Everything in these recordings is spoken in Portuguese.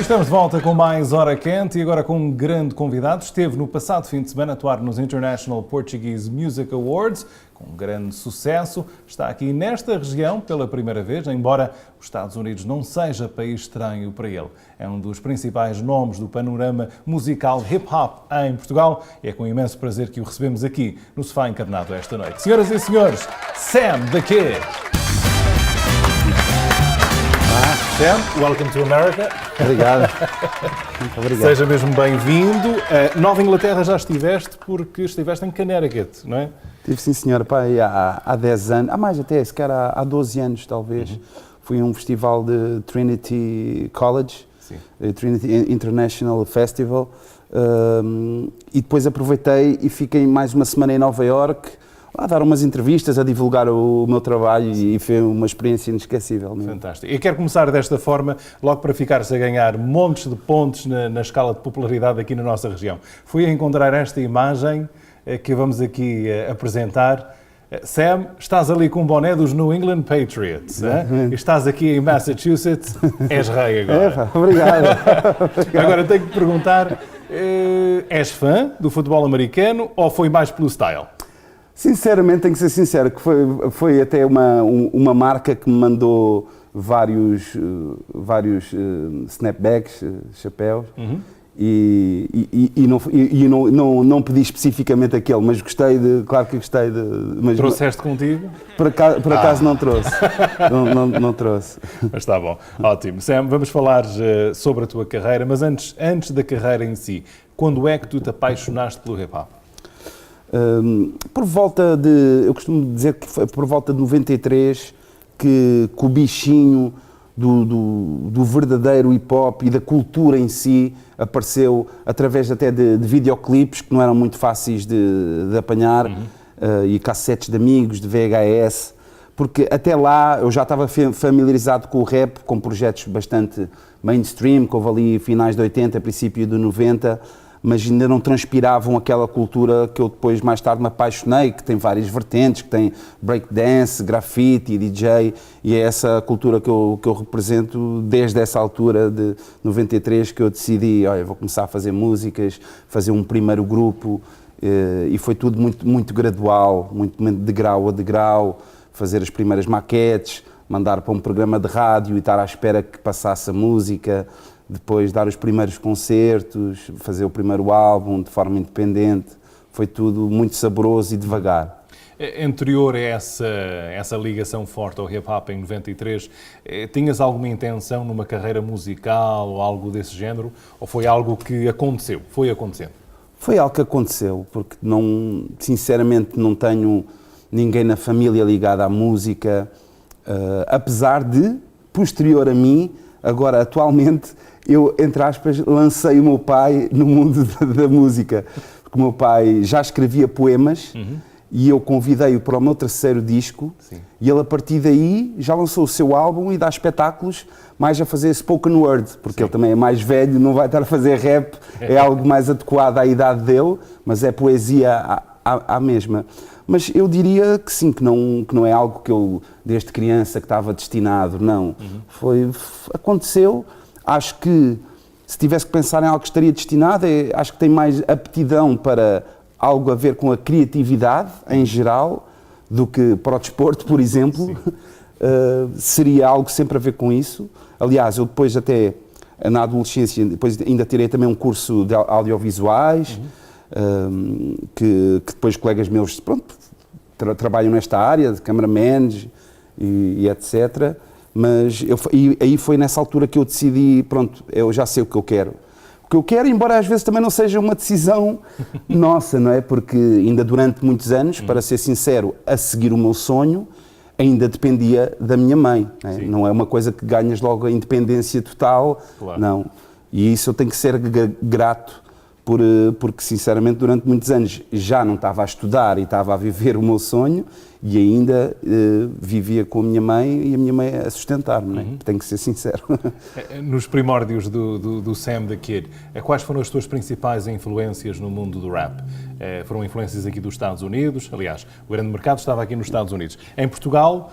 estamos de volta com mais Hora Quente e agora com um grande convidado. Esteve no passado fim de semana a atuar nos International Portuguese Music Awards, com um grande sucesso. Está aqui nesta região pela primeira vez, embora os Estados Unidos não seja país estranho para ele. É um dos principais nomes do panorama musical hip-hop em Portugal e é com imenso prazer que o recebemos aqui no Sofá Encarnado esta noite. Senhoras e senhores, Sam the Kid. Sam, welcome to America. Obrigado. Muito obrigado. Seja mesmo bem-vindo. Nova Inglaterra já estiveste porque estiveste em Connecticut, não é? Tive, sim, senhor. Pai, há 10 anos, há mais até, se calhar há 12 anos talvez. Fui a um festival de Trinity College, Trinity International Festival, e depois aproveitei e fiquei mais uma semana em Nova Iorque, a dar umas entrevistas, a divulgar o meu trabalho e foi uma experiência inesquecível. Mesmo. Fantástico. E quero começar desta forma, logo para ficar-se a ganhar montes de pontos na escala de popularidade aqui na nossa região. Fui a encontrar esta imagem que vamos aqui apresentar. Sam, estás ali com um boné dos New England Patriots. Estás aqui em Massachusetts, és rei agora. Obrigado. Agora tenho que te perguntar, és fã do futebol americano ou foi mais pelo style? Sinceramente, tenho que ser sincero, que foi até uma marca que me mandou vários snapbacks, chapéus, e não pedi especificamente aquele, mas claro que gostei de... Mas trouxeste contigo? Por acaso não trouxe, não trouxe. Mas está bom, ótimo. Sam, vamos falar sobre a tua carreira, mas antes da carreira em si, quando é que tu te apaixonaste pelo hip-hop? Por volta de, eu costumo dizer que foi por volta de 93 que o bichinho do verdadeiro hip-hop e da cultura em si apareceu através até de videoclipes que não eram muito fáceis de apanhar, e cassetes de amigos, de VHS, porque até lá eu já estava familiarizado com o rap, com projetos bastante mainstream, que houve ali finais de 80, princípio de 90, mas ainda não transpiravam aquela cultura que eu depois, mais tarde, me apaixonei, que tem várias vertentes, que tem breakdance, graffiti, DJ, e é essa cultura que eu represento desde essa altura de 93 que eu decidi, olha, vou começar a fazer músicas, fazer um primeiro grupo, e foi tudo muito, muito gradual, muito de grau a degrau, fazer as primeiras maquetes, mandar para um programa de rádio e estar à espera que passasse a música, depois dar os primeiros concertos, fazer o primeiro álbum de forma independente, foi tudo muito saboroso e devagar. Anterior a essa ligação forte ao hip-hop em 93, tinhas alguma intenção numa carreira musical ou algo desse género, ou foi algo que aconteceu, foi acontecendo? Foi algo que aconteceu, porque sinceramente não tenho ninguém na família ligado à música, apesar de, posterior a mim, agora atualmente, eu, entre aspas, lancei o meu pai no mundo da música, porque o meu pai já escrevia poemas e eu convidei-o para o meu terceiro disco. E ele, a partir daí, já lançou o seu álbum e dá espetáculos mais a fazer spoken word, porque ele também é mais velho, não vai estar a fazer rap, é algo mais adequado à idade dele, mas é poesia à mesma. Mas eu diria que sim, que não é algo que eu, desde criança, que estava destinado, não. Aconteceu. Acho que, se tivesse que pensar em algo que estaria destinado, acho que tem mais aptidão para algo a ver com a criatividade, em geral, do que para o desporto, por exemplo. Seria algo sempre a ver com isso. Aliás, eu depois até, na adolescência, depois ainda tirei também um curso de audiovisuais, que depois colegas meus, pronto, trabalham nesta área, de cameramans e etc., mas aí foi nessa altura que eu decidi, pronto, eu já sei o que eu quero. O que eu quero, embora às vezes também não seja uma decisão nossa, não é? Porque ainda durante muitos anos, para ser sincero, a seguir o meu sonho, ainda dependia da minha mãe. Não é? Não é uma coisa que ganhas logo a independência total, não. E isso eu tenho que ser grato, porque sinceramente durante muitos anos já não estava a estudar e estava a viver o meu sonho e ainda vivia com a minha mãe e a minha mãe a sustentar-me, não é? Tenho que ser sincero. Nos primórdios do Sam the Kid, quais foram as tuas principais influências no mundo do rap? Foram influências aqui dos Estados Unidos? Aliás, o grande mercado estava aqui nos Estados Unidos. Em Portugal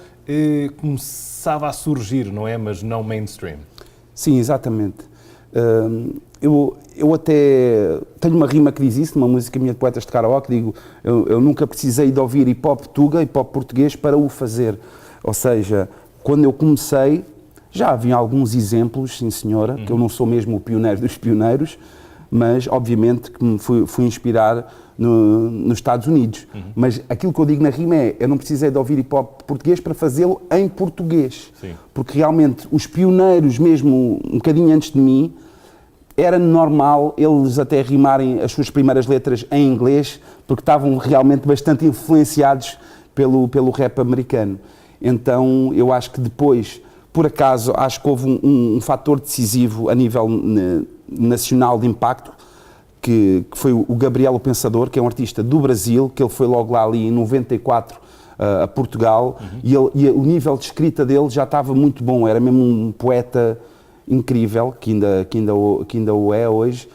começava a surgir, não é? Mas não mainstream. Sim, exatamente. Eu até tenho uma rima que diz isso, numa música minha de Poetas de Karaoke, digo, eu nunca precisei de ouvir hip-hop tuga, hip-hop português, para o fazer. Ou seja, quando eu comecei, já havia alguns exemplos, sim senhora, que eu não sou mesmo o pioneiro dos pioneiros, mas obviamente que me fui inspirar nos Estados Unidos. Mas aquilo que eu digo na rima é, eu não precisei de ouvir hip-hop português para fazê-lo em português. Sim. Porque realmente os pioneiros, mesmo um bocadinho antes de mim, era normal eles até rimarem as suas primeiras letras em inglês, porque estavam realmente bastante influenciados pelo rap americano. Então eu acho que depois, por acaso, acho que houve um fator decisivo a nível nacional de impacto, que foi o Gabriel o Pensador, que é um artista do Brasil, que ele foi logo lá ali em 94 a Portugal, e o nível de escrita dele já estava muito bom, era mesmo um poeta incrível, que ainda o é hoje,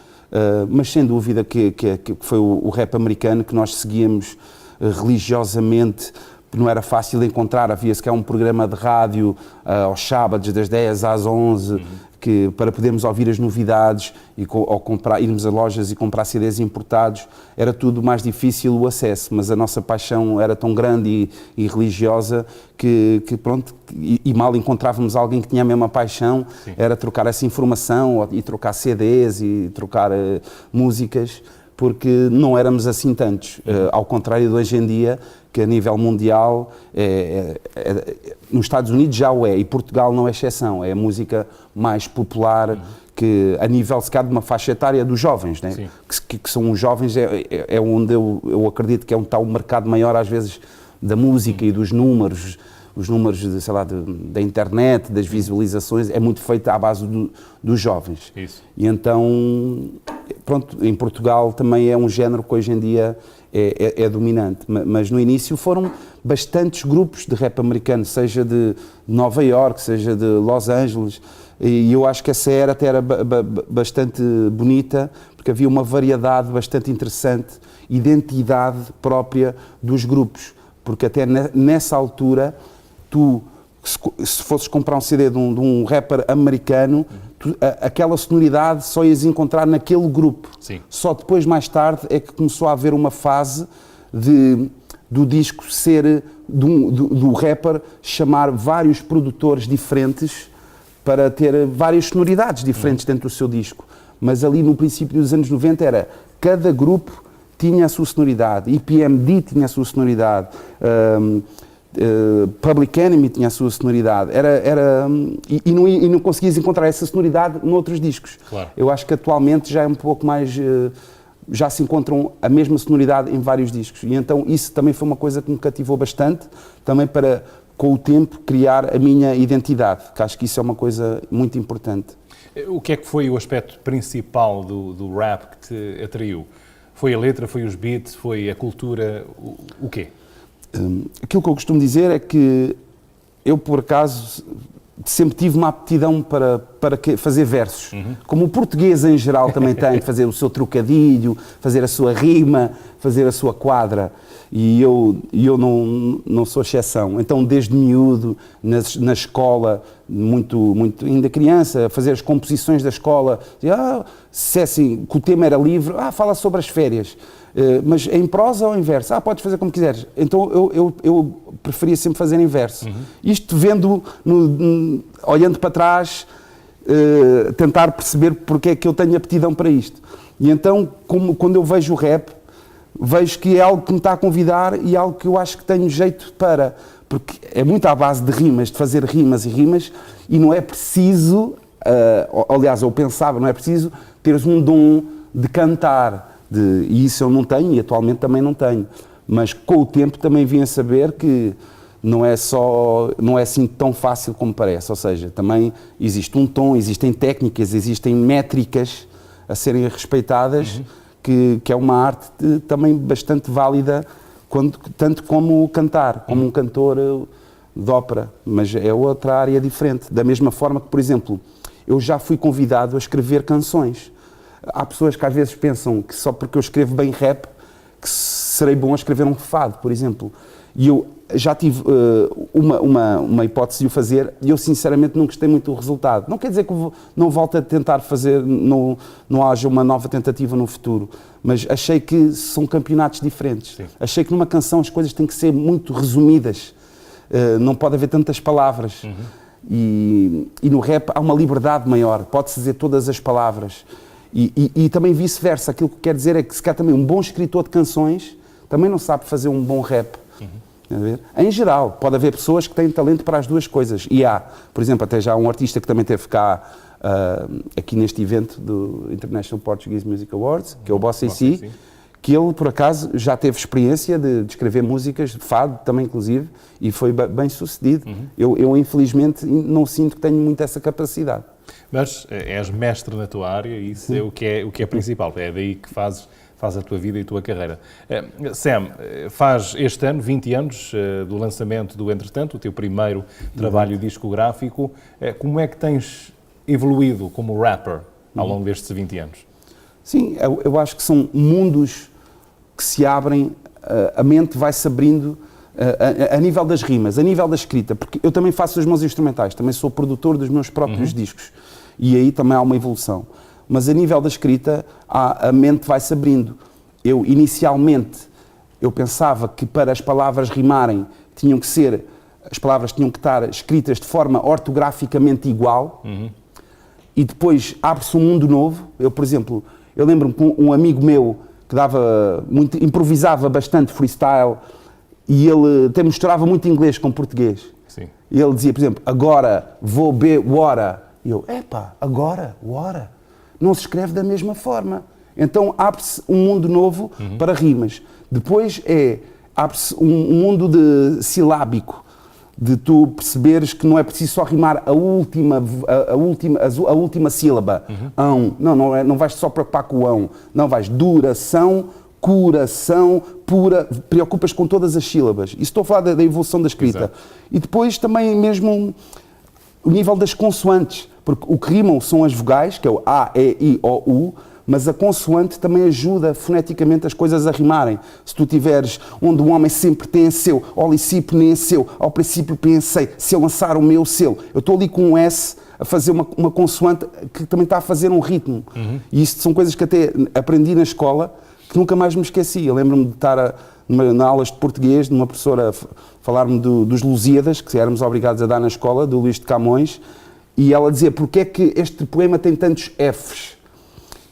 mas sem dúvida que foi o rap americano que nós seguíamos religiosamente. Não era fácil de encontrar, havia sequer um programa de rádio aos sábados, das 10 às 11, para podermos ouvir as novidades ou irmos a lojas e comprar CDs importados. Era tudo mais difícil o acesso, mas a nossa paixão era tão grande e religiosa que pronto, e mal encontrávamos alguém que tinha a mesma paixão. Sim. Era trocar essa informação e trocar CDs e trocar músicas, porque não éramos assim tantos, ao contrário de hoje em dia, que a nível mundial, nos Estados Unidos já o é, e Portugal não é exceção, é a música mais popular, que a nível, se calhar, de uma faixa etária dos jovens, né? Que são os jovens, é onde eu acredito que é um tal mercado maior, às vezes, da música e dos números, os números, sei lá, da internet, das visualizações, é muito feito à base dos jovens. Isso. E então, pronto, em Portugal também é um género que hoje em dia é dominante, mas no início foram bastantes grupos de rap americano, seja de Nova Iorque, seja de Los Angeles, e eu acho que essa era até era bastante bonita, porque havia uma variedade bastante interessante, identidade própria dos grupos, porque até nessa altura, tu, se fosses comprar um CD de um rapper americano, aquela sonoridade só ias encontrar naquele grupo. Sim. Só depois, mais tarde, é que começou a haver uma fase do disco ser, do rapper chamar vários produtores diferentes para ter várias sonoridades diferentes dentro do seu disco. Mas ali no princípio dos anos 90 era, cada grupo tinha a sua sonoridade, EPMD tinha a sua sonoridade, Public Enemy tinha a sua sonoridade, e não conseguias encontrar essa sonoridade noutros discos. Claro. Eu acho que atualmente já é um pouco mais, já se encontram a mesma sonoridade em vários discos, e então isso também foi uma coisa que me cativou bastante, também para, com o tempo, criar a minha identidade, que acho que isso é uma coisa muito importante. O que é que foi o aspecto principal do rap que te atraiu? Foi a letra, foi os beats, foi a cultura, o quê? Aquilo que eu costumo dizer é que eu, por acaso, sempre tive uma aptidão para fazer versos. Como o português em geral também tem, fazer o seu trocadilho, fazer a sua rima, fazer a sua quadra. E eu não sou exceção. Então, desde miúdo, na escola, muito ainda criança, a fazer as composições da escola, se assim, que o tema era livre, fala sobre as férias. Mas em prosa ou em verso? Podes fazer como quiseres. Então eu preferia sempre fazer em verso. Isto vendo, olhando para trás, tentar perceber porque é que eu tenho aptidão para isto. E então, quando eu vejo o rap, vejo que é algo que me está a convidar e algo que eu acho que tenho jeito para. Porque é muito à base de rimas, de fazer rimas e rimas, e não é preciso, aliás, eu pensava, não é preciso teres um dom de cantar. E isso eu não tenho, e atualmente também não tenho. Mas com o tempo também vim a saber que não é assim tão fácil como parece. Ou seja, também existe um tom, existem técnicas, existem métricas a serem respeitadas, que é uma arte também bastante válida, tanto como cantar, como um cantor de ópera. Mas é outra área diferente. Da mesma forma que, por exemplo, eu já fui convidado a escrever canções. Há pessoas que às vezes pensam que só porque eu escrevo bem rap que serei bom a escrever um fado, por exemplo. E eu, já tive uma hipótese de o fazer e eu sinceramente não gostei muito do resultado. Não quer dizer que não volte a tentar fazer, não haja uma nova tentativa no futuro, mas achei que são campeonatos diferentes. Sim. Achei que numa canção as coisas têm que ser muito resumidas, não pode haver tantas palavras. E no rap há uma liberdade maior, pode-se dizer todas as palavras. E também vice-versa, aquilo que quer dizer é que se calhar também um bom escritor de canções também não sabe fazer um bom rap. Em geral, pode haver pessoas que têm talento para as duas coisas. E há, por exemplo, até já um artista que também teve cá aqui neste evento do International Portuguese Music Awards, que é o Boss AC, que ele, por acaso, já teve experiência de escrever músicas, de fado também, inclusive, e foi bem sucedido. Eu, infelizmente, não sinto que tenho muito essa capacidade. Mas és mestre na tua área e isso é o que é principal. É daí que fazes a tua vida e a tua carreira. Sam, faz este ano 20 anos do lançamento do Entretanto, o teu primeiro trabalho discográfico. Como é que tens evoluído como rapper ao longo destes 20 anos? Sim, eu acho que são mundos que se abrem, a mente vai-se abrindo a nível das rimas, a nível da escrita, porque eu também faço os meus instrumentais, também sou produtor dos meus próprios discos e aí também há uma evolução. Mas a nível da escrita, a mente vai-se abrindo. Eu, inicialmente, eu pensava que para as palavras rimarem, as palavras tinham que estar escritas de forma ortograficamente igual, e depois abre-se um mundo novo. Eu, por exemplo, eu lembro-me que um amigo meu que improvisava bastante freestyle, e ele até misturava muito inglês com português. Sim. E ele dizia, por exemplo, agora vou beber water. E eu, agora, water? Não se escreve da mesma forma. Então abre-se um mundo novo para rimas. Depois abre-se um mundo silábico, de tu perceberes que não é preciso só rimar a última sílaba. Ão. Não vais só preocupar com o ão. Não, vais duração, coração, pura, preocupas com todas as sílabas. Isso estou a falar da evolução da escrita. Exato. E depois também mesmo o nível das consoantes, porque o que rimam são as vogais, que é o A, E, I, O, U, mas a consoante também ajuda foneticamente as coisas a rimarem. Se tu tiveres onde um homem sempre tem seu, ao princípio nem seu, ao princípio pensei, se eu lançar o meu seu, eu estou ali com um S a fazer uma consoante que também está a fazer um ritmo. E isto são coisas que até aprendi na escola, que nunca mais me esqueci. Eu lembro-me de estar na aulas de português, de uma professora falar-me dos Lusíadas, que éramos obrigados a dar na escola, do Luís de Camões, e ela dizia, porque é que este poema tem tantos Fs?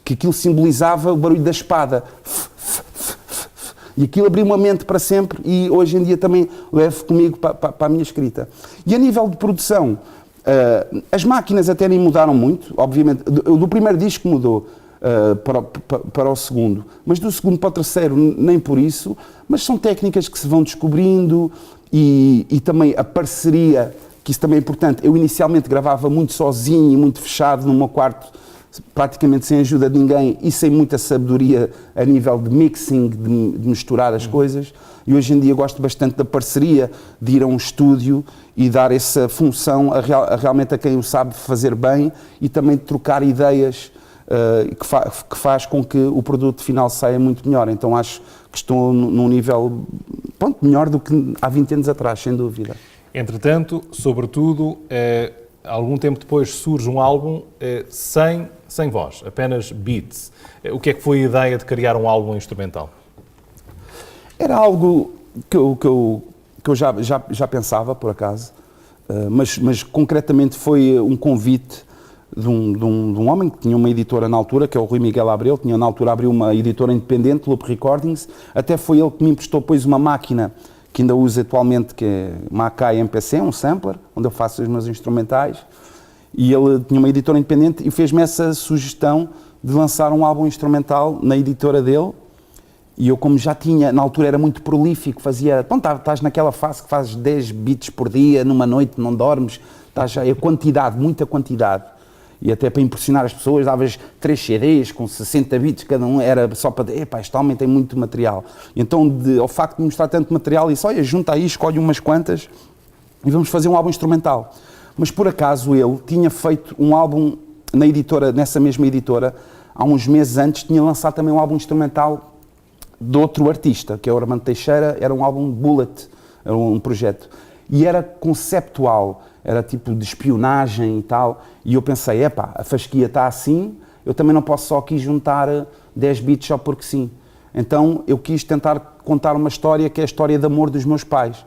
Que aquilo simbolizava o barulho da espada. E aquilo abriu uma mente para sempre e hoje em dia também levo comigo para a minha escrita. E a nível de produção, as máquinas até nem mudaram muito, obviamente. Do primeiro disco mudou para o segundo, mas do segundo para o terceiro nem por isso, mas são técnicas que se vão descobrindo e também a parceria, que isso também é importante. Eu inicialmente gravava muito sozinho e muito fechado no meu quarto, praticamente sem ajuda de ninguém e sem muita sabedoria a nível de mixing, de misturar as coisas, e hoje em dia gosto bastante da parceria, de ir a um estúdio e dar essa função realmente a quem o sabe fazer bem e também de trocar ideias que faz com que o produto final saia muito melhor. Então acho que estou num nível melhor do que há 20 anos atrás, sem dúvida. Entretanto, sobretudo, algum tempo depois surge um álbum sem voz, apenas beats. O que é que foi a ideia de criar um álbum instrumental? Era algo que eu já pensava, por acaso, mas concretamente foi um convite de um homem que tinha uma editora na altura, que é o Rui Miguel Abreu, tinha na altura abriu uma editora independente, Loop Recordings, até foi ele que me emprestou depois uma máquina que ainda uso atualmente, que é uma Akai MPC, um sampler, onde eu faço os meus instrumentais, e ele tinha uma editora independente e fez-me essa sugestão de lançar um álbum instrumental na editora dele, e eu, como já tinha, na altura era muito prolífico, fazia, estás naquela fase que fazes 10 beats por dia, numa noite não dormes, estás a quantidade, muita quantidade, e até para impressionar as pessoas, davas 3 CDs com 60 bits cada um, era só para dizer, este homem tem muito material. E então, ao facto de mostrar tanto material, disse, olha, junta aí, escolhe umas quantas e vamos fazer um álbum instrumental. Mas por acaso ele tinha feito um álbum na editora, nessa mesma editora, há uns meses antes, tinha lançado também um álbum instrumental de outro artista, que é o Armando Teixeira, era um álbum Bullet, era um projeto. E era conceptual, era tipo de espionagem e tal. E eu pensei, a fasquia está assim, eu também não posso só aqui juntar 10 beats só porque sim. Então eu quis tentar contar uma história que é a história de amor dos meus pais.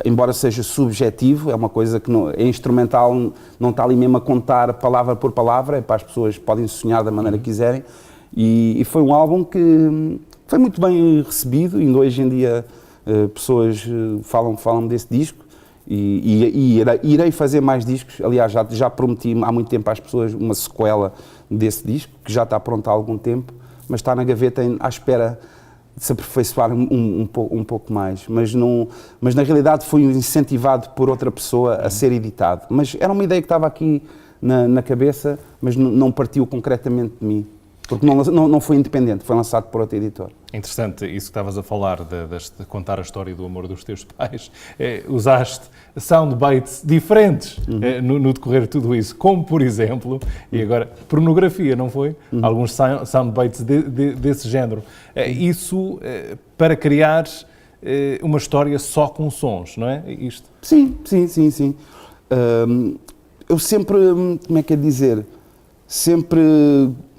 Embora seja subjetivo, é uma coisa que é instrumental, não está ali mesmo a contar palavra por palavra, é para as pessoas podem sonhar da maneira que quiserem. E foi um álbum que foi muito bem recebido, ainda hoje em dia pessoas falam desse disco e irei fazer mais discos. Aliás, já prometi há muito tempo às pessoas uma sequela desse disco, que já está pronto há algum tempo, mas está na gaveta à espera de se aperfeiçoar um pouco mais. Mas na realidade foi incentivado por outra pessoa a ser editado. Mas era uma ideia que estava aqui na cabeça, mas não partiu concretamente de mim. Porque não foi independente, foi lançado por outro editor. Interessante isso que estavas a falar, de contar a história do amor dos teus pais. Usaste soundbites diferentes no decorrer de tudo isso, como, por exemplo, e agora, pornografia, não foi? Alguns soundbites desse género. Isso para criar uma história só com sons, não é? Isto? Sim. Eu sempre, como é que é dizer... Sempre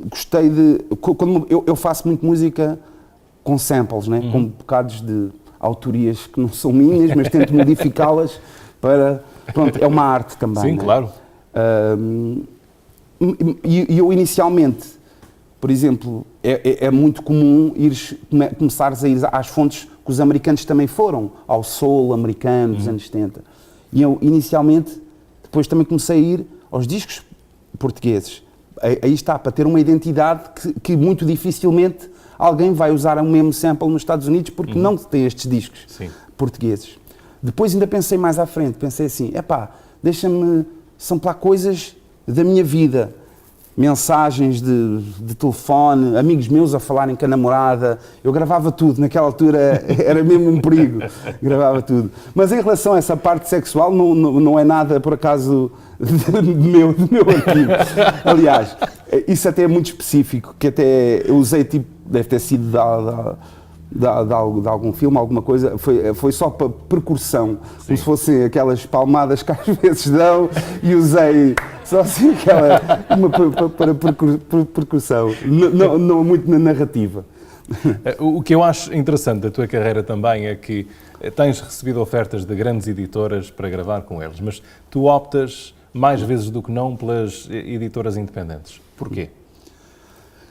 gostei de... Quando eu faço muito música com samples, né? Com bocados de autorias que não são minhas, mas tento modificá-las para... Pronto, é uma arte também. Sim, né? Claro. E eu inicialmente, por exemplo, é muito comum começares a ir às fontes que os americanos também foram, ao soul americano dos anos 70. E eu inicialmente, depois também comecei a ir aos discos portugueses. Aí está, para ter uma identidade que muito dificilmente alguém vai usar o mesmo sample nos Estados Unidos porque não tem estes discos portugueses. Depois ainda pensei mais à frente, pensei assim, deixa-me samplar coisas da minha vida, mensagens de telefone, amigos meus a falarem com a namorada, eu gravava tudo, naquela altura era mesmo um perigo, gravava tudo. Mas em relação a essa parte sexual não é nada por acaso do meu arquivo. Aliás, isso até é muito específico, que até eu usei tipo, deve ter sido de algum filme, alguma coisa, foi só para percussão, como se fossem aquelas palmadas que às vezes dão, e usei só assim para percussão, não muito na narrativa. O que eu acho interessante da tua carreira também é que tens recebido ofertas de grandes editoras para gravar com eles, mas tu optas mais vezes do que não pelas editoras independentes. Porquê?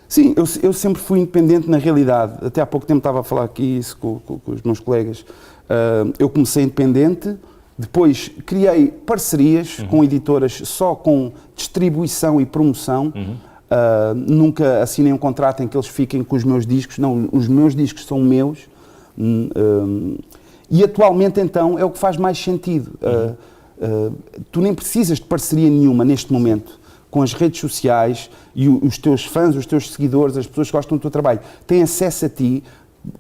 Sim, eu sempre fui independente na realidade. Até há pouco tempo estava a falar aqui isso com os meus colegas. Eu comecei independente, depois criei parcerias com editoras só com distribuição e promoção. Nunca assinei um contrato em que eles fiquem com os meus discos. Não, os meus discos são meus. E atualmente então é o que faz mais sentido. Tu nem precisas de parceria nenhuma neste momento. Com as redes sociais e os teus fãs, os teus seguidores, as pessoas que gostam do teu trabalho, têm acesso a ti,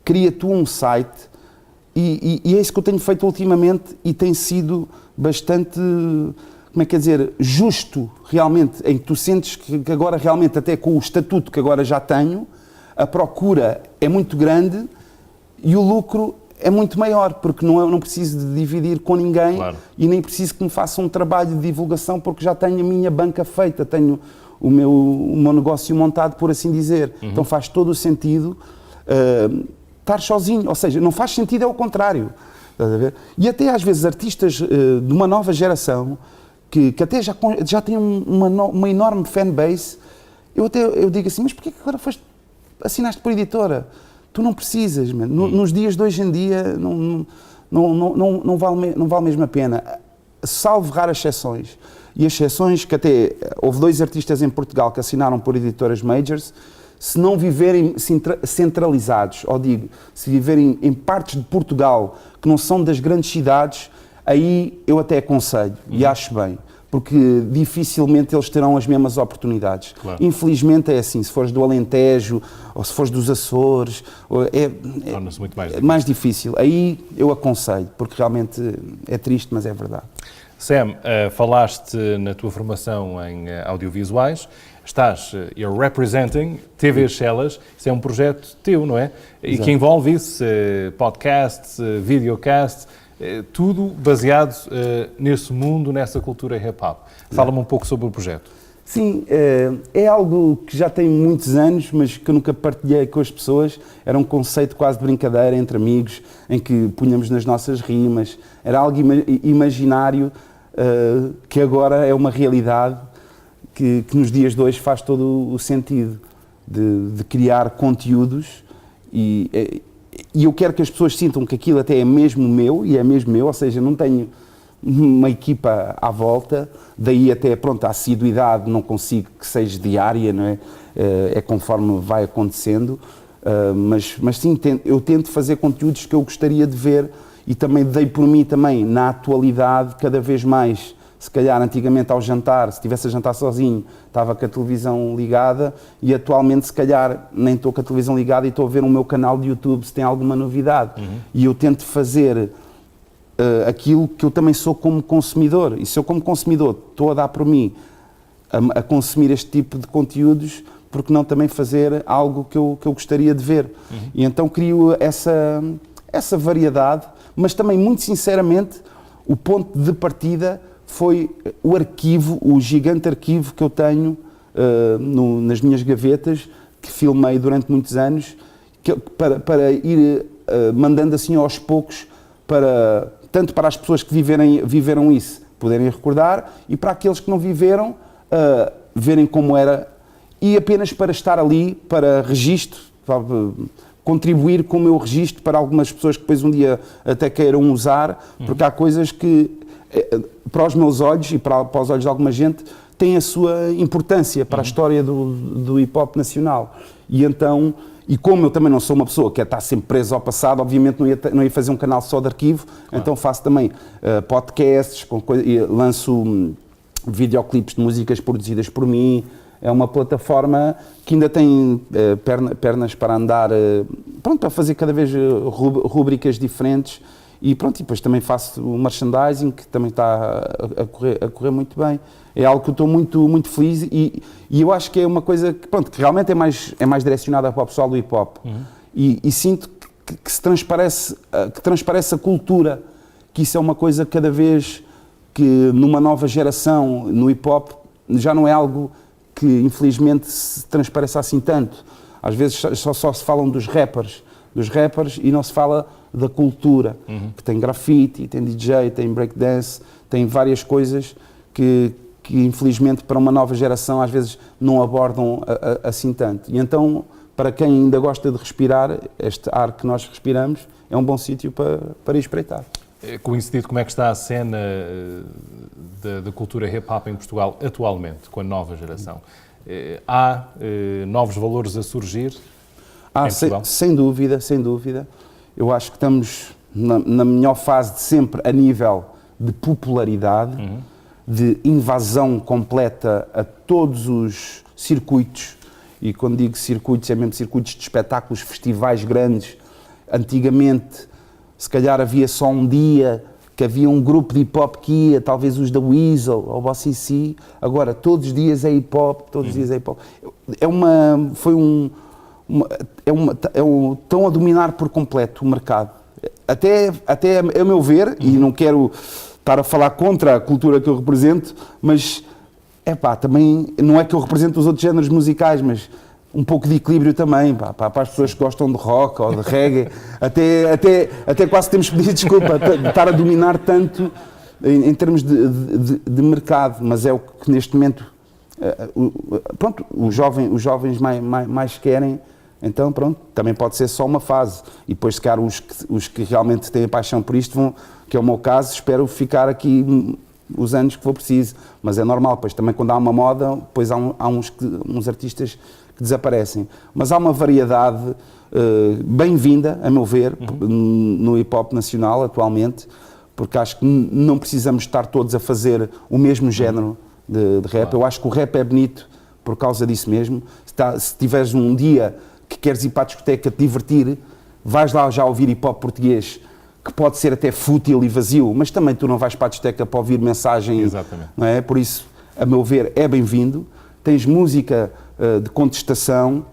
cria tu um site e é isso que eu tenho feito ultimamente e tem sido bastante, como é que é dizer, justo realmente, em que tu sentes que agora realmente, até com o estatuto que agora já tenho, a procura é muito grande e o lucro é muito maior, porque não preciso de dividir com ninguém. Claro. E nem preciso que me façam um trabalho de divulgação, porque já tenho a minha banca feita, tenho o meu negócio montado, por assim dizer. Então faz todo o sentido estar sozinho, ou seja, não faz sentido, é o contrário. Estás a ver? E até às vezes artistas de uma nova geração, que até já têm uma enorme fanbase, eu digo assim, mas porquê que agora assinaste por editora? Tu não precisas, man. Nos dias de hoje em dia não vale mesmo a pena, salvo raras exceções. E as exceções que até houve 2 artistas em Portugal que assinaram por editoras majors, se não viverem centralizados, ou digo, se viverem em partes de Portugal que não são das grandes cidades, aí eu até aconselho e acho bem. Porque dificilmente eles terão as mesmas oportunidades. Claro. Infelizmente é assim, se fores do Alentejo, ou se fores dos Açores, torna-se muito mais difícil. Aí eu aconselho, porque realmente é triste, mas é verdade. Sam, falaste na tua formação em audiovisuais, you're representing TV Chelas, isso é um projeto teu, não é? E Exato. que envolve isso, podcasts, videocasts, tudo baseado nesse mundo, nessa cultura hip-hop. Fala-me um pouco sobre o projeto. Sim, é algo que já tem muitos anos, mas que eu nunca partilhei com as pessoas. Era um conceito quase de brincadeira entre amigos, em que punhamos nas nossas rimas. Era algo imaginário, que agora é uma realidade, que nos dias de hoje faz todo o sentido de criar conteúdos. E eu quero que as pessoas sintam que aquilo até é mesmo meu, e é mesmo meu, ou seja, não tenho uma equipa à volta, daí até, pronto, a assiduidade não consigo que seja diária, não é? É conforme vai acontecendo, mas sim, eu tento fazer conteúdos que eu gostaria de ver e também dei por mim também, na atualidade, cada vez mais. Se calhar antigamente ao jantar, se estivesse a jantar sozinho, estava com a televisão ligada e atualmente se calhar nem estou com a televisão ligada e estou a ver o meu canal de YouTube se tem alguma novidade. E eu tento fazer aquilo que eu também sou como consumidor. E se eu como consumidor estou a dar por mim a consumir este tipo de conteúdos, porque não também fazer algo que eu gostaria de ver? E então crio essa variedade, mas também muito sinceramente o ponto de partida foi o arquivo, o gigante arquivo que eu tenho nas minhas gavetas, que filmei durante muitos anos, para ir mandando assim aos poucos, tanto para as pessoas que viveram isso poderem recordar, e para aqueles que não viveram verem como era, e apenas para estar ali, para registro, para contribuir com o meu registro para algumas pessoas que depois um dia até queiram usar, porque há coisas que para os meus olhos e para os olhos de alguma gente têm a sua importância para a história do hip-hop nacional. E então, e como eu também não sou uma pessoa que está sempre presa ao passado, obviamente não ia fazer um canal só de arquivo, então faço também podcasts, lanço videoclipes de músicas produzidas por mim. É uma plataforma que ainda tem pernas para andar, pronto, para fazer cada vez rubricas diferentes. E pronto, e depois também faço o merchandising, que também está a correr muito bem. É algo que eu estou muito feliz e eu acho que é uma coisa que, pronto, que realmente é mais direcionada para o pessoal do hip-hop. E sinto que transparece a cultura, que isso é uma coisa cada vez que numa nova geração no hip-hop já não é algo que infelizmente se transparece assim tanto. Às vezes só se falam dos rappers e não se fala da cultura, que tem grafite, tem DJ, tem breakdance, tem várias coisas que infelizmente para uma nova geração às vezes não abordam assim tanto. E então, para quem ainda gosta de respirar, este ar que nós respiramos é um bom sítio para ir espreitar. Coincidido, como é que está a cena da cultura hip-hop em Portugal atualmente, com a nova geração? Há novos valores a surgir em Portugal? Sem dúvida. Eu acho que estamos na melhor fase de sempre a nível de popularidade, de invasão completa a todos os circuitos, e quando digo circuitos, é mesmo circuitos de espetáculos, festivais grandes. Antigamente, se calhar havia só um dia que havia um grupo de hip-hop que ia, talvez os da Weasel ou o CC, agora todos os dias é hip-hop, estão a dominar por completo o mercado. Até a meu ver, e não quero estar a falar contra a cultura que eu represento, mas também não é que eu represento os outros géneros musicais, mas um pouco de equilíbrio também, para as pessoas que gostam de rock ou de reggae, até quase temos que pedir desculpa de estar a dominar tanto em termos de mercado, mas é o que neste momento pronto, os jovens mais querem. Então, pronto, também pode ser só uma fase. E depois, se calhar, os que realmente têm paixão por isto, que é o meu caso, espero ficar aqui os anos que for preciso. Mas é normal, pois também quando há uma moda, depois há uns artistas que desaparecem. Mas há uma variedade bem-vinda, a meu ver, no hip-hop nacional atualmente, porque acho que não precisamos estar todos a fazer o mesmo género de rap. Eu acho que o rap é bonito por causa disso mesmo. Se tiveres um dia que queres ir para a discoteca te divertir, vais lá já ouvir hip-hop português que pode ser até fútil e vazio, mas também tu não vais para a discoteca para ouvir mensagem. Exatamente. Não é? Por isso, a meu ver, é bem-vindo. Tens música de contestação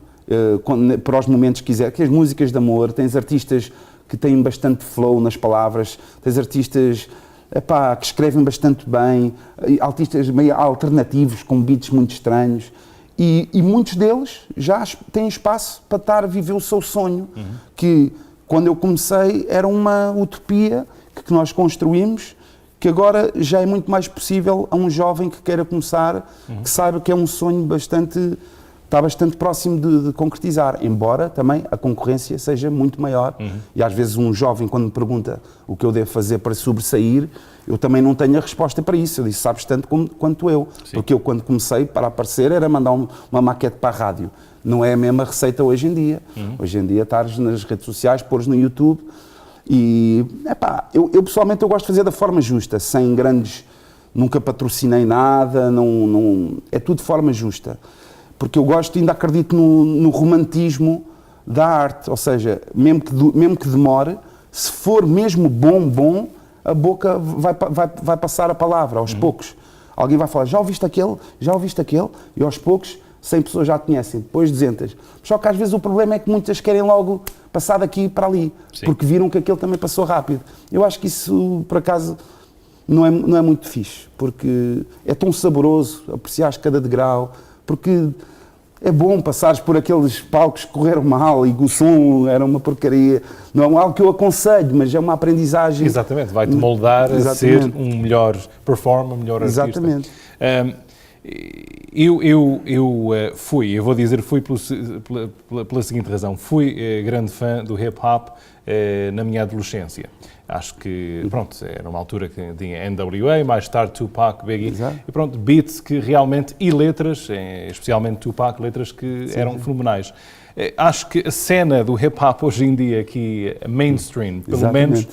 para os momentos que quiser, tens músicas de amor, tens artistas que têm bastante flow nas palavras, tens artistas que escrevem bastante bem, artistas meio alternativos, com beats muito estranhos, e muitos deles já têm espaço para estar a viver o seu sonho, que quando eu comecei era uma utopia que nós construímos, que agora já é muito mais possível a um jovem que queira começar, que saiba que é um sonho está bastante próximo de concretizar, embora também a concorrência seja muito maior. E às vezes um jovem, quando me pergunta o que eu devo fazer para sobressair, eu também não tenho a resposta para isso. Eu disse, sabes tanto quanto eu. Sim. Porque eu, quando comecei, para aparecer, era mandar uma maquete para a rádio. Não é a mesma receita hoje em dia. Hoje em dia, estares nas redes sociais, pôres no YouTube. E, eu pessoalmente eu gosto de fazer da forma justa, sem grandes... Nunca patrocinei nada, é tudo de forma justa. Porque eu gosto, ainda acredito no romantismo da arte, ou seja, mesmo que demore, se for mesmo bom, a boca vai passar a palavra, aos poucos. Alguém vai falar, já ouviste aquele, e aos poucos 100 pessoas já conhecem, depois 200. Só que às vezes o problema é que muitas querem logo passar daqui para ali, Sim. porque viram que aquele também passou rápido. Eu acho que isso, por acaso, não é muito fixe, porque é tão saboroso apreciares cada degrau, porque é bom passares por aqueles palcos que correram mal e o som era uma porcaria. Não é algo que eu aconselho, mas é uma aprendizagem. Exatamente, vai-te moldar a ser um melhor performer, um melhor artista. Exatamente. Eu vou dizer fui pela seguinte razão. Fui grande fã do hip-hop na minha adolescência. Acho que, pronto, era uma altura que tinha NWA, mais tarde Tupac, Biggie, Exato. E pronto, beats que realmente, e letras, especialmente Tupac, letras que sim, eram sim. fenomenais. Acho que a cena do hip-hop hoje em dia, aqui, mainstream, pelo Exatamente. Menos,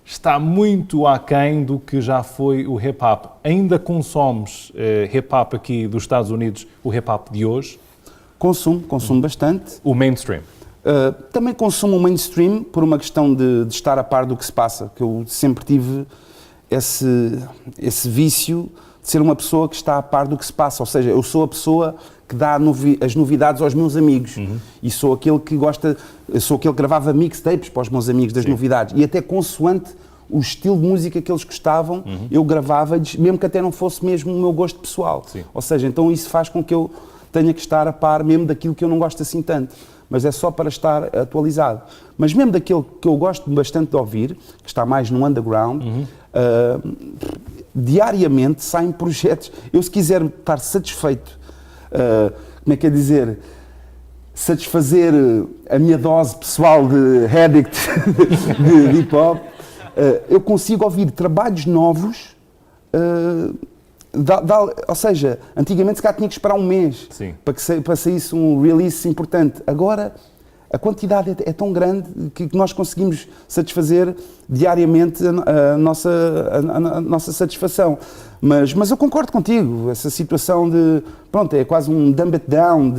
está muito aquém do que já foi o hip-hop. Ainda consomes hip-hop aqui dos Estados Unidos, o hip-hop de hoje? Consumo bastante. O mainstream? Também consumo o mainstream por uma questão de estar a par do que se passa, que eu sempre tive esse vício de ser uma pessoa que está a par do que se passa, ou seja, eu sou a pessoa que dá as novidades aos meus amigos e sou aquele que gravava mixtapes para os meus amigos das Sim. novidades e até consoante o estilo de música que eles gostavam, eu gravava-lhes, mesmo que até não fosse mesmo o meu gosto pessoal. Sim. Ou seja, então isso faz com que eu tenha que estar a par mesmo daquilo que eu não gosto assim tanto. Mas é só para estar atualizado. Mas mesmo daquele que eu gosto bastante de ouvir, que está mais no underground, diariamente saem projetos. Eu, se quiser estar satisfeito, como é que é dizer, satisfazer a minha dose pessoal de addict de hip-hop, eu consigo ouvir trabalhos novos, ou seja, antigamente se calhar tinha que esperar um mês para saísse um release importante. Agora a quantidade é tão grande que nós conseguimos satisfazer diariamente a nossa satisfação. Mas eu concordo contigo, essa situação pronto, é quase um dumb it down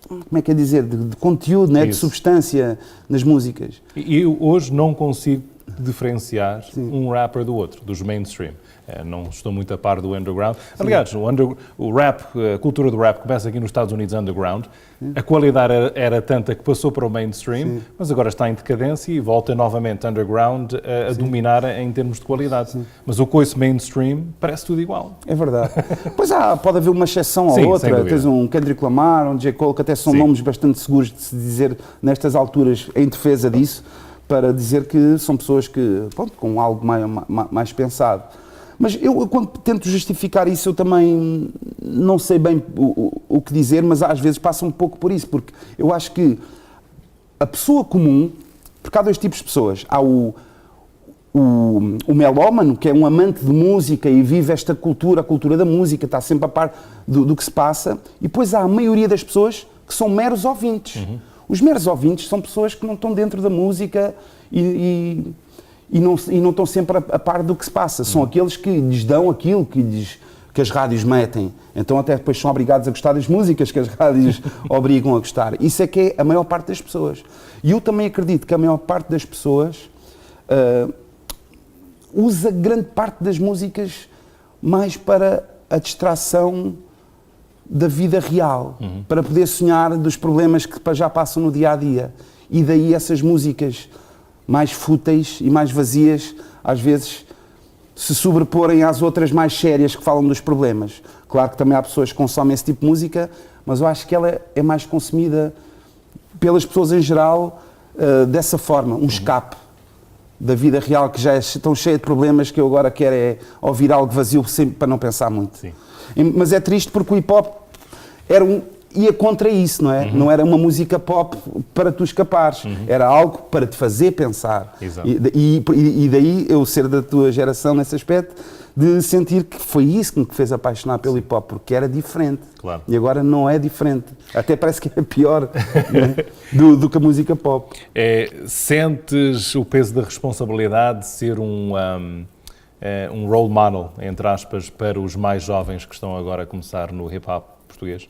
como é que é dizer, de conteúdo, né, de substância nas músicas. E eu hoje não consigo diferenciar um rapper do outro, dos mainstream. Não estou muito a par do underground. Aliás, o rap, a cultura do rap começa aqui nos Estados Unidos underground. A qualidade era tanta que passou para o mainstream, mas agora está em decadência e volta novamente underground a dominar em termos de qualidade. Mas o coice mainstream parece tudo igual. É verdade. Pois pode haver uma exceção ou outra. Tens um Kendrick Lamar, um J. Cole, que até são nomes bastante seguros de se dizer nestas alturas em defesa disso, para dizer que são pessoas que, pronto, com algo mais pensado. Mas eu, quando tento justificar isso, eu também não sei bem o que dizer, mas às vezes passa um pouco por isso, porque eu acho que a pessoa comum, porque há dois tipos de pessoas. Há o melómano, que é um amante de música e vive esta cultura, a cultura da música, está sempre a par do que se passa, e depois há a maioria das pessoas que são meros ouvintes. Os meros ouvintes são pessoas que não estão dentro da música e não estão sempre a par do que se passa. São aqueles que lhes dão aquilo, que que as rádios metem. Então até depois são obrigados a gostar das músicas que as rádios obrigam a gostar. Isso é que é a maior parte das pessoas. E eu também acredito que a maior parte das pessoas usa grande parte das músicas mais para a distração da vida real, para poder sonhar dos problemas que já passam no dia-a-dia. E daí essas músicas mais fúteis e mais vazias, às vezes, se sobreporem às outras mais sérias que falam dos problemas. Claro que também há pessoas que consomem esse tipo de música, mas eu acho que ela é mais consumida pelas pessoas em geral dessa forma, um escape da vida real que já é tão cheia de problemas que eu agora quero é ouvir algo vazio sempre para não pensar muito. Sim. Mas é triste porque o hip-hop ia contra isso, não é? Não era uma música pop para tu escapares, era algo para te fazer pensar. Exato. E daí eu ser da tua geração nesse aspecto, de sentir que foi isso que me fez apaixonar pelo hip-hop, porque era diferente. Claro. E agora não é diferente. Até parece que é pior né? do que a música pop. Sentes o peso da responsabilidade de ser um role model, entre aspas, para os mais jovens que estão agora a começar no hip-hop português?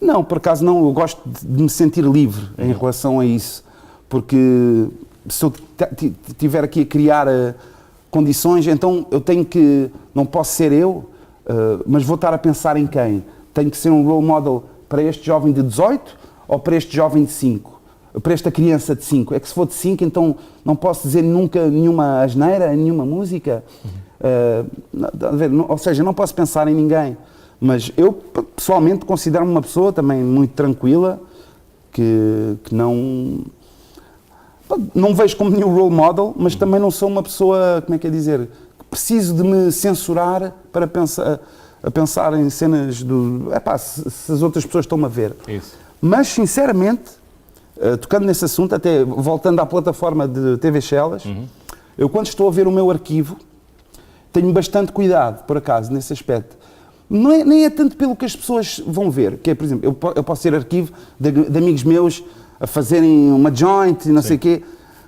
Não, por acaso não. Eu gosto de me sentir livre em relação a isso. Porque se eu estiver aqui a criar condições, então eu tenho que... Não posso ser eu, mas vou estar a pensar em quem? Tenho que ser um role model para este jovem de 18 ou para este jovem de 5? Para esta criança de 5? É que se for de 5, então não posso dizer nunca nenhuma asneira, nenhuma música. Ou seja, não posso pensar em ninguém. Mas eu, pessoalmente, considero-me uma pessoa também muito tranquila, que não vejo como nenhum role model, mas também não sou uma pessoa, como é que é dizer, que preciso de me censurar para pensar em cenas do... se as outras pessoas estão-me a ver. Isso. Mas, sinceramente, tocando nesse assunto, até voltando à plataforma de TV Chelas, eu quando estou a ver o meu arquivo, tenho bastante cuidado, por acaso, nesse aspecto. Nem é tanto pelo que as pessoas vão ver, que é, por exemplo, eu posso ter arquivo de amigos meus a fazerem uma joint e não sei o quê,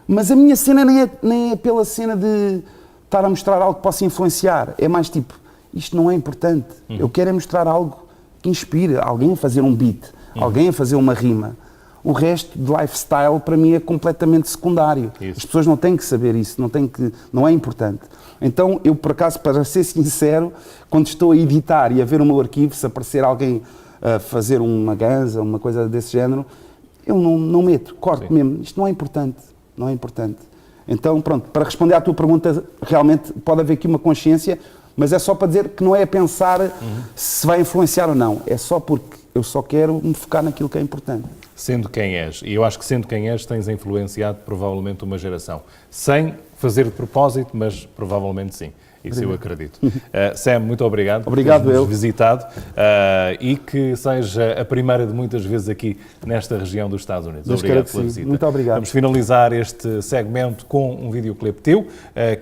mas a minha cena nem é pela cena de estar a mostrar algo que possa influenciar, é mais tipo, isto não é importante, eu quero é mostrar algo que inspire alguém a fazer um beat, alguém a fazer uma rima. O resto de lifestyle para mim é completamente secundário. Isso. As pessoas não têm que saber isso, não é importante. Então, eu, por acaso, para ser sincero, quando estou a editar e a ver o meu arquivo, se aparecer alguém a fazer uma ganza, uma coisa desse género, eu não meto, corto mesmo. Isto não é importante, não é importante. Então, pronto, para responder à tua pergunta, realmente pode haver aqui uma consciência, mas é só para dizer que não é a pensar se vai influenciar ou não. É só porque eu só quero me focar naquilo que é importante. Sendo quem és, e eu acho que sendo quem és, tens influenciado provavelmente uma geração. Sem fazer de propósito, mas provavelmente sim. Isso eu acredito. Sam, muito obrigado por teres visitado e que seja a primeira de muitas vezes aqui nesta região dos Estados Unidos. Obrigado pela visita. Muito obrigado. Vamos finalizar este segmento com um videoclipe teu,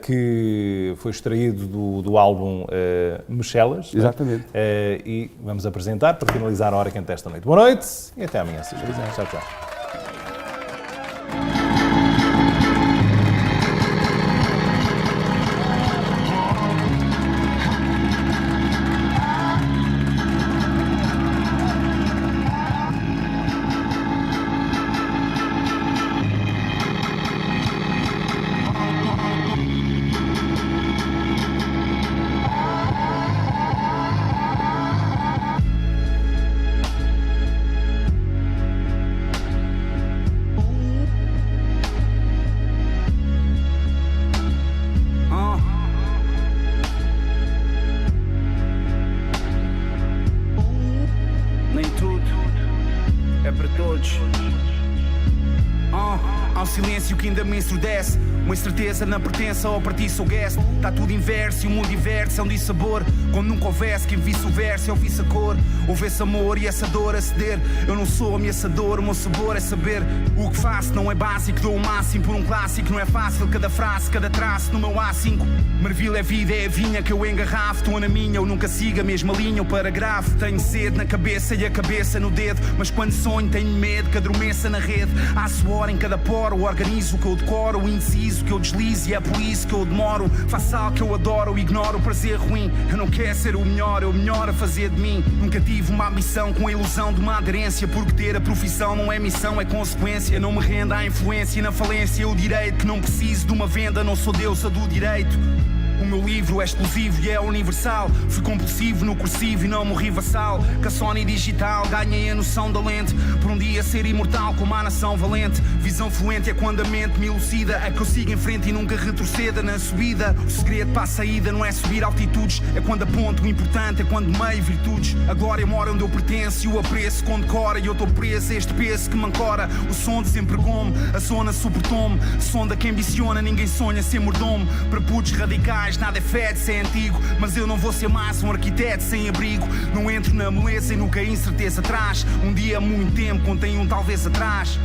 que foi extraído do álbum Michelas. Exatamente. E vamos apresentar para finalizar a Hora Quente desta noite. Boa noite e até amanhã, se quiser. Tchau, tchau. Há um silêncio que ainda me ensurdece, uma incerteza na pertença ou partir sou guest. Está tudo inverso e o mundo inverte, é um dissabor. Quando nunca houvesse quem visse o verso, eu visse a cor. Houvesse amor e essa dor a ceder. Eu não sou ameaçador, o meu sabor é saber o que faço, não é básico. Dou o máximo por um clássico, não é fácil. Cada frase, cada traço no meu A5. Marvila é vida, é a vinha que eu engarrafo. Estou na minha, eu nunca sigo a mesma linha ou parágrafo. Tenho sede na cabeça e a cabeça no dedo, mas quando sonho tenho medo que adormeça na rede. Há suor em cada poro, organizo o que eu decoro, o indeciso preciso que eu deslize e é por isso que eu demoro. Faço algo que eu adoro, eu ignoro o prazer ruim. Eu não quero ser o melhor, é o melhor a fazer de mim. Nunca tive uma ambição com a ilusão de uma aderência, porque ter a profissão não é missão, é consequência. Não me renda à influência e na falência o direito que não preciso de uma venda, não sou deusa do direito. O meu livro é exclusivo e é universal. Fui compulsivo no cursivo e não morri vassal. Com a Sony digital ganhei a noção da lente. Por um dia ser imortal como a nação valente. Visão fluente é quando a mente me elucida. É que eu siga em frente e nunca retroceda na subida. O segredo para a saída não é subir altitudes, é quando aponto, o importante é quando meio virtudes. A glória mora onde eu pertenço e o apreço condecora. E eu estou preso a este peso que me ancora. O som de sempre como, a zona suportou-me. Sonda que ambiciona, ninguém sonha ser mordomo. Para putos radicais nada é fede, se é antigo. Mas eu não vou ser mais um arquiteto sem abrigo. Não entro na moleza e nunca a incerteza traz. Um dia há muito tempo contém um talvez atrás.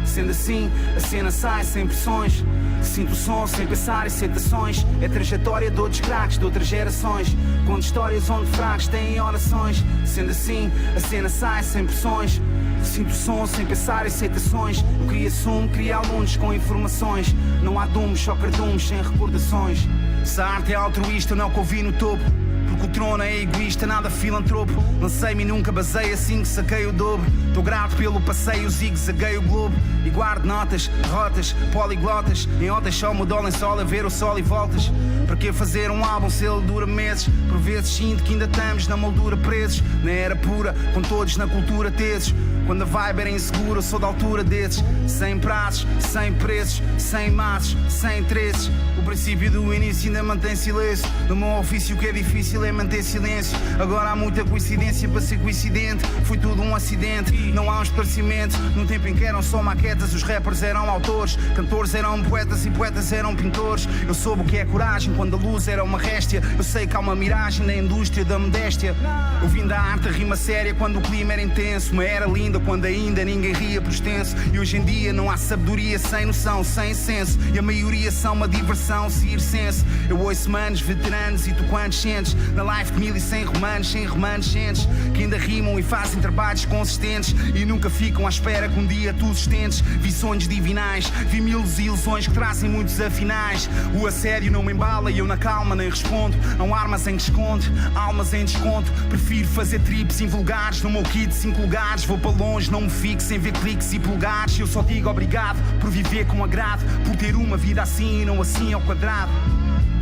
Sendo assim, a cena sai sem pressões. Sinto o som sem pensar em citações. É trajetória de outros craques, de outras gerações. Conto histórias onde fracos têm orações. Sendo assim, a cena sai sem pressões. Sinto o som sem pensar em citações. Eu crio sumo, crio alunos com informações. Não há dumos, só cardumes sem recordações. Se a arte é altruísta, não que eu vi no topo. Porque o trono é egoísta, nada filantropo. Lancei-me e nunca basei assim que saquei o dobro. Estou grato pelo passeio, zigue-zaguei o globo. E guardo notas, rotas, poliglotas. Em ontem só mudo o lençol a ver o sol e voltas. Para que fazer um álbum se ele dura meses? Por vezes sinto que ainda estamos na moldura presos. Na era pura, com todos na cultura tesos. Quando a vibe era insegura, eu sou da altura desses. Sem prazos, sem preços, sem maços, sem interesses. O princípio do início ainda mantém silêncio. No meu ofício o que é difícil é manter silêncio. Agora há muita coincidência para ser coincidente. Foi tudo um acidente, não há um esclarecimento. No tempo em que eram só maquetas, os rappers eram autores. Cantores eram poetas e poetas eram pintores. Eu soube o que é coragem quando a luz era uma réstia. Eu sei que há uma miragem na indústria da modéstia. Eu vim da arte, a rima séria quando o clima era intenso. Uma era linda quando ainda ninguém ria por extenso. E hoje em dia não há sabedoria sem noção, sem senso. E a maioria são uma diversão, seguir senso. Eu ouço manos, veteranos e tu quantos sentes. Na life de 1100 romanos, sem remanescentes. Que ainda rimam e fazem trabalhos consistentes. E nunca ficam à espera que um dia tu sustentes. Vi sonhos divinais, vi mil desilusões que trazem muitos afinais. O assédio não me embala e eu na calma nem respondo. Não armas em desconto, almas em desconto. Prefiro fazer trips invulgares no meu kit de 5 lugares. Vou para longe, não me fixo em ver cliques e polegares. Eu só digo obrigado por viver com agrado, por ter uma vida assim e não assim ao quadrado.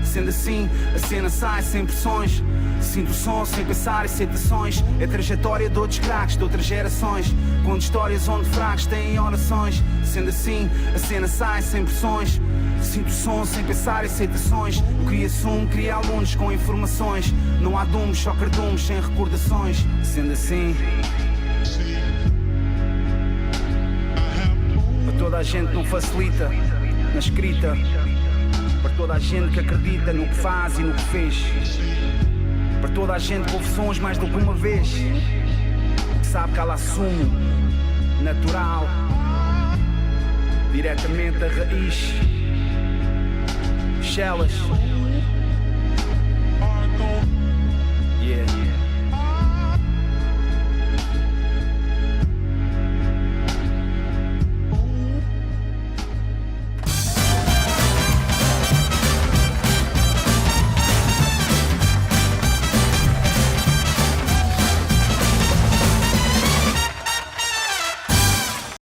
Sendo assim, a cena sai sem pressões. Sinto o som sem pensar em citações. É trajetória de outros craques, de outras gerações. Conto histórias onde fracos têm orações. Sendo assim, a cena sai sem pressões. Sinto o som sem pensar em citações. Eu crio sumo, crio alunos com informações. Não há dumos, só cardumes sem recordações. Sendo assim, para toda a gente não facilita na escrita. Para toda a gente que acredita no que faz e no que fez. Para toda a gente que ouve sons mais do que uma vez. Que sabe que há lá sumo natural, diretamente da raiz. Chelas.